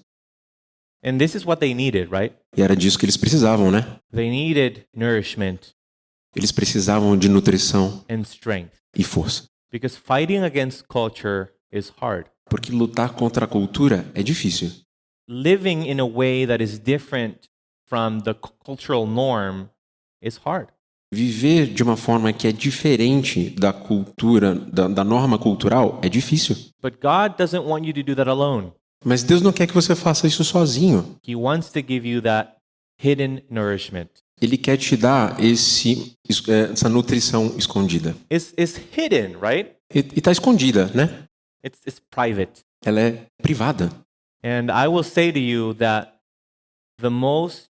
And this is what they needed, right? E era disso que eles precisavam, né? They needed nourishment Eles precisavam de nutrição and strength. e força. Because fighting against culture is hard. Porque lutar contra a cultura é difícil. Living in a way that is different from the cultural norm is hard. Viver de uma forma que é diferente da cultura, da norma cultural, é difícil. But God doesn't want you to do that alone. Mas Deus não quer que você faça isso sozinho. He wants to give you that hidden nourishment. Ele quer te dar essa nutrição escondida. It's hidden, right? E está escondida, né? It's private. Ela é privada. And I will say to you that the most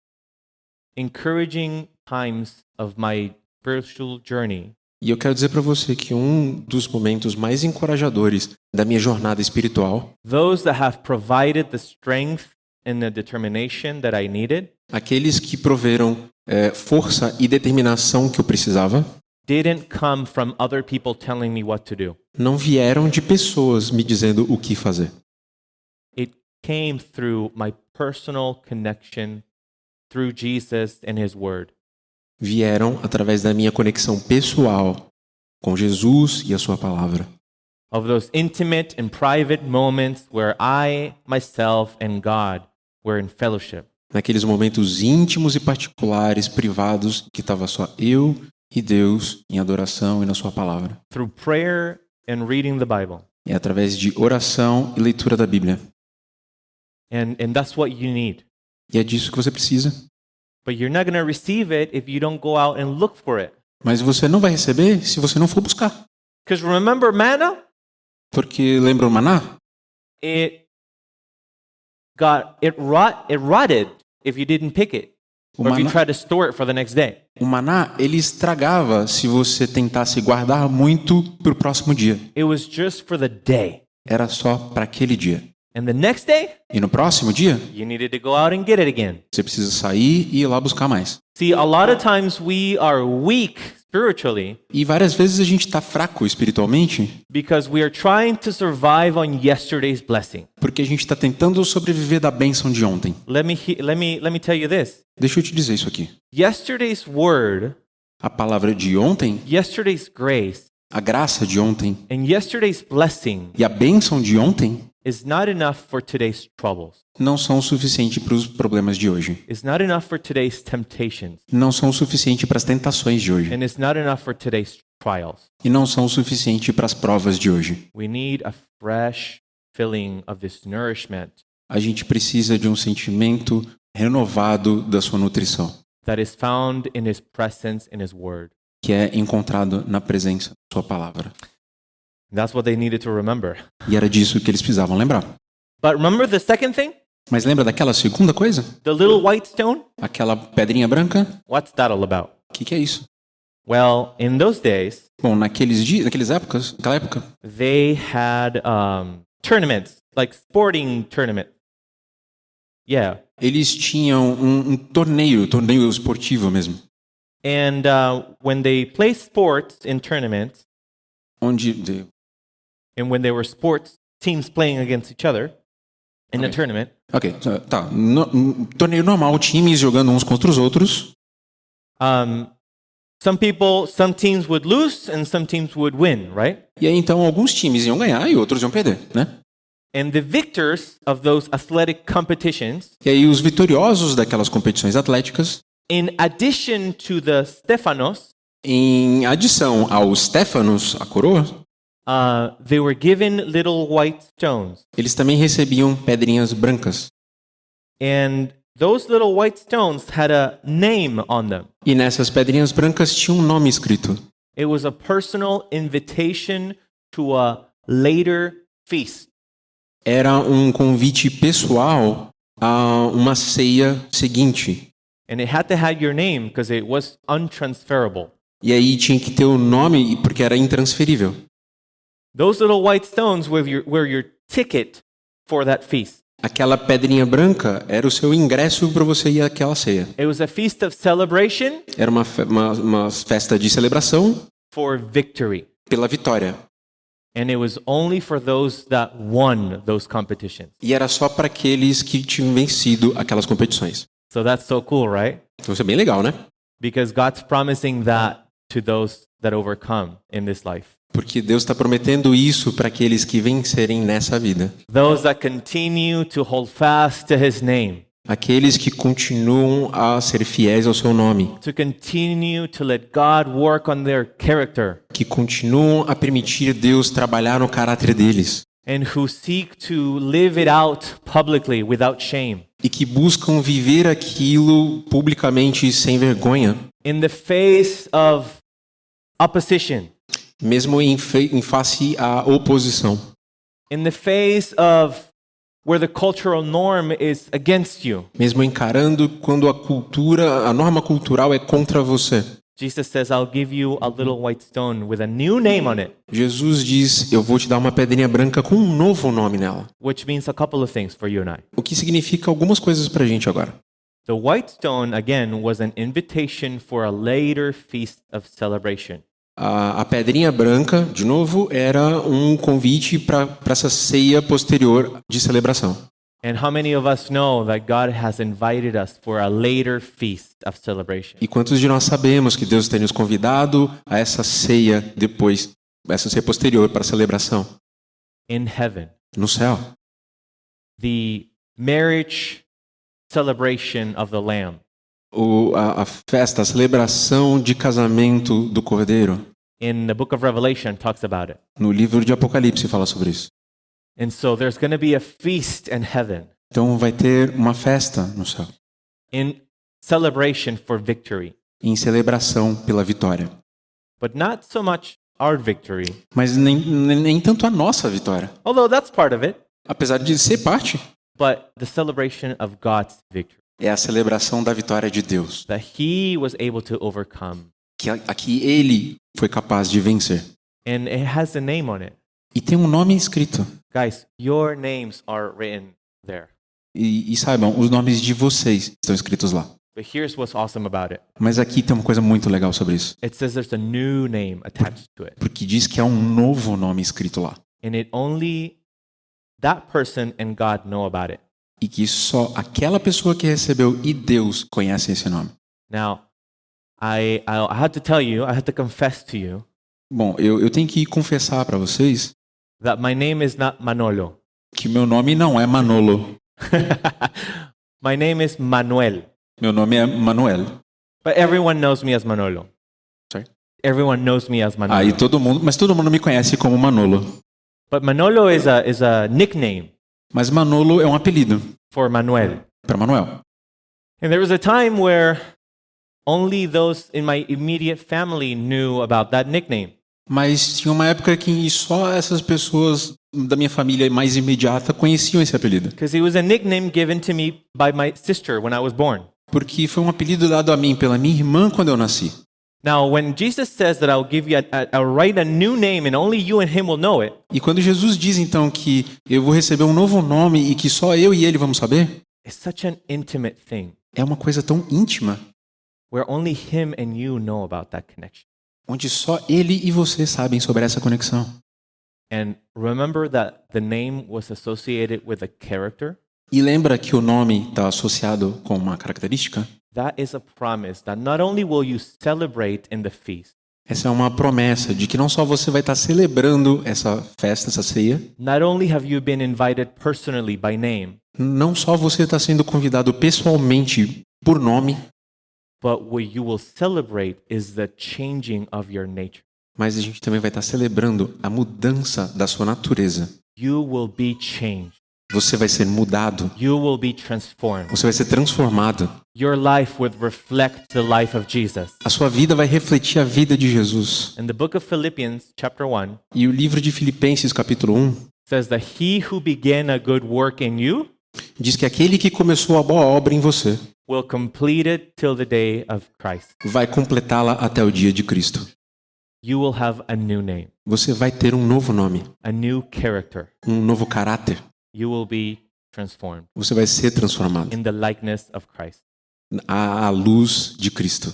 encouraging times of my spiritual journey E eu quero dizer para você que um dos momentos mais encorajadores da minha jornada espiritual, those that have provided the strength and the determination that I needed aqueles que proveram força e determinação que eu precisava, didn't come from other people telling me what to do. não vieram de pessoas me dizendo o que fazer. It came through my personal connection through Jesus and his word. Vieram através da minha conexão pessoal com Jesus e a sua palavra. Of those intimate and private moments where I, myself, and God were in fellowship. Naqueles momentos íntimos e particulares, privados, que estava só eu e Deus em adoração e na sua palavra. Through prayer and reading the Bible. É através de oração e leitura da Bíblia. And that's what you need. E é disso que você precisa. But you're not going to receive it if you don't go out and look for it. Mas você não vai receber se você não for buscar. Because remember manna? Porque lembra o maná? It rotted if you didn't pick it. O Or if you maná, tried to store it for the next day. o maná, ele estragava se você tentasse guardar muito para o próximo dia. It was just for the day. Era só para aquele dia. And the next day, E no próximo dia, you needed to go out and get it again. você precisa sair e ir lá buscar mais. See, a lot of times we are weak spiritually E várias vezes a gente está fraco espiritualmente because we are trying to survive on yesterday's blessing. porque a gente está tentando sobreviver da bênção de ontem. Let me tell you this. Deixa eu te dizer isso aqui. Yesterday's word, A palavra de ontem, yesterday's grace, a graça de ontem and yesterday's blessing e a bênção de ontem is not enough for today's troubles. não são o suficiente para os problemas de hoje. It's not enough for today's temptations. Não são o suficiente para as tentações de hoje. And it's not enough for today's trials. E não são o suficiente para as provas de hoje. We need a fresh filling of this nourishment A gente precisa de um sentimento renovado da sua nutrição, that is found in his presence in his word. que é encontrado na presença da sua palavra. And that's what they needed to remember. E era disso que eles precisavam lembrar. But remember the second thing? Mas lembra daquela segunda coisa? The little white stone? Aquela pedrinha branca? What's that all about? O que é isso? Well, in those days, Bom, naquela época, they had tournaments, like sporting tournaments. Yeah. eles tinham um torneio esportivo mesmo, And when they play sports in tournaments, onde and when there were sports teams playing against each other, in the tournament. Ok, tá. Torneio normal, times jogando uns contra os outros. Some teams would lose and some teams would win, right? E aí então alguns times iam ganhar e outros iam perder, né? And the victors of those athletic competitions, E aí os vitoriosos daquelas competições atléticas, in addition to the Stephanos, em adição aos Stefanos, a coroa, they were given little white stones. eles também recebiam pedrinhas brancas. And those little white stones had a name on them. E nessas pedrinhas brancas tinha um nome escrito. It was a personal invitation to a later feast. Era um convite pessoal a uma ceia seguinte. And it had to have your name because it was untransferable. E aí tinha que ter o nome porque era intransferível. Those little white stones were your ticket for that feast. Aquela pedrinha branca era o seu ingresso para você ir àquela ceia. It was a feast of celebration Era uma festa de celebração for victory. pela vitória. And it was only for those that won those competitions. E era só para aqueles que tinham vencido aquelas competições. So that's so cool, right? Então isso é bem legal, né? Because God's promising that to those that overcome in this life. Porque Deus está prometendo isso para aqueles que vencerem nessa vida. Those that continue to hold fast to his name. Aqueles que continuam a ser fiéis ao seu nome. To continue to let God work on their character. Que continuam a permitir Deus trabalhar no caráter deles. And who seek to live it out publicly without shame. E que buscam viver aquilo publicamente sem vergonha. In the face of opposition. Mesmo em face à oposição. In the face of where the cultural norm is against you. Mesmo encarando quando a norma cultural é contra você. Jesus says, I'll give you a little white stone with a new name on it. Jesus diz, eu vou te dar uma pedrinha branca com um novo nome nela. Which means a couple of things for you and I. O que significa algumas coisas pra gente agora. The white stone, again, was an invitation for a later feast of celebration. A pedrinha branca, de novo, era um convite para essa ceia posterior de celebração. And how many of us know that God has invited us for a later feast of celebration? E quantos de nós sabemos que Deus tem nos convidado a essa ceia depois, essa ceia posterior para a celebração? In heaven. No céu. The marriage celebration of the Lamb. A festa, a celebração de casamento do Cordeiro. In the book of Revelation talks about it. No livro de Apocalipse fala sobre isso. And so there's going to be a feast in heaven. Então vai ter uma festa no céu. In celebration for victory. Em celebração pela vitória. But not so much our victory. Mas nem tanto a nossa vitória. Although that's part of it. Apesar de ser parte. But the celebration of God's victory. É a celebração da vitória de Deus. That he was able to overcome. Que aqui ele foi capaz de vencer. And it has a name on it. E tem um nome escrito. Guys, your names are written there. E saibam, os nomes de vocês estão escritos lá. But here's what's awesome about it. Mas aqui tem uma coisa muito legal sobre isso. It says there's a new name attached to it. Porque diz que há um novo nome escrito lá. And it only that person and God know about it. E que só aquela pessoa que recebeu e Deus conhece esse nome. Now, I had to tell you, I had to confess to you. Bom, eu tenho que confessar para vocês that my name is not Manolo. Que meu nome não é Manolo. My name is Manuel. Meu nome é Manuel. But everyone knows me as Manolo. Sorry? Everyone knows me as Manolo. Aí todo mundo me conhece como Manolo. But Manolo is a nickname. Mas Manolo é um apelido. For Manuel. Para Manuel. And there was a time where only those in my immediate family knew about that nickname. Mas tinha uma época que só essas pessoas da minha família mais imediata conheciam esse apelido. Because it was a nickname given to me by my sister when I was born. Porque foi um apelido dado a mim pela minha irmã quando eu nasci. Now, when Jesus says that I'll give you I'll write a new name and only you and him will know it. E quando Jesus diz então que eu vou receber um novo nome e que só eu e ele vamos saber, It's such an intimate thing. É uma coisa tão íntima. Where only him and you know about that connection. Onde só ele e você sabem sobre essa conexão. And remember that the name was associated with a character. E lembra que o nome está associado com uma característica? That is a promise that not only will you celebrate in the feast, Essa é uma promessa de que não só você vai estar celebrando essa festa, essa ceia, not only have you been invited personally by name, não só você está sendo convidado pessoalmente por nome, but what you will celebrate is the changing of your nature. mas a gente também vai estar celebrando a mudança da sua natureza. You will be changed. Você vai ser mudado, You will be transformed. você vai ser transformado. Your life would reflect the life of Jesus. A sua vida vai refletir a vida de Jesus. In the book of Philippians, chapter 1, E o livro de Filipenses, capítulo 1, says that he who began a good work in you diz que aquele que começou a boa obra em você will complete it till the day of Christ. vai completá-la até o dia de Cristo. You will have a new name, Você vai ter um novo nome, a new character. um novo caráter. You will be transformed Você vai ser transformado in the likeness of Christ. à luz de Cristo.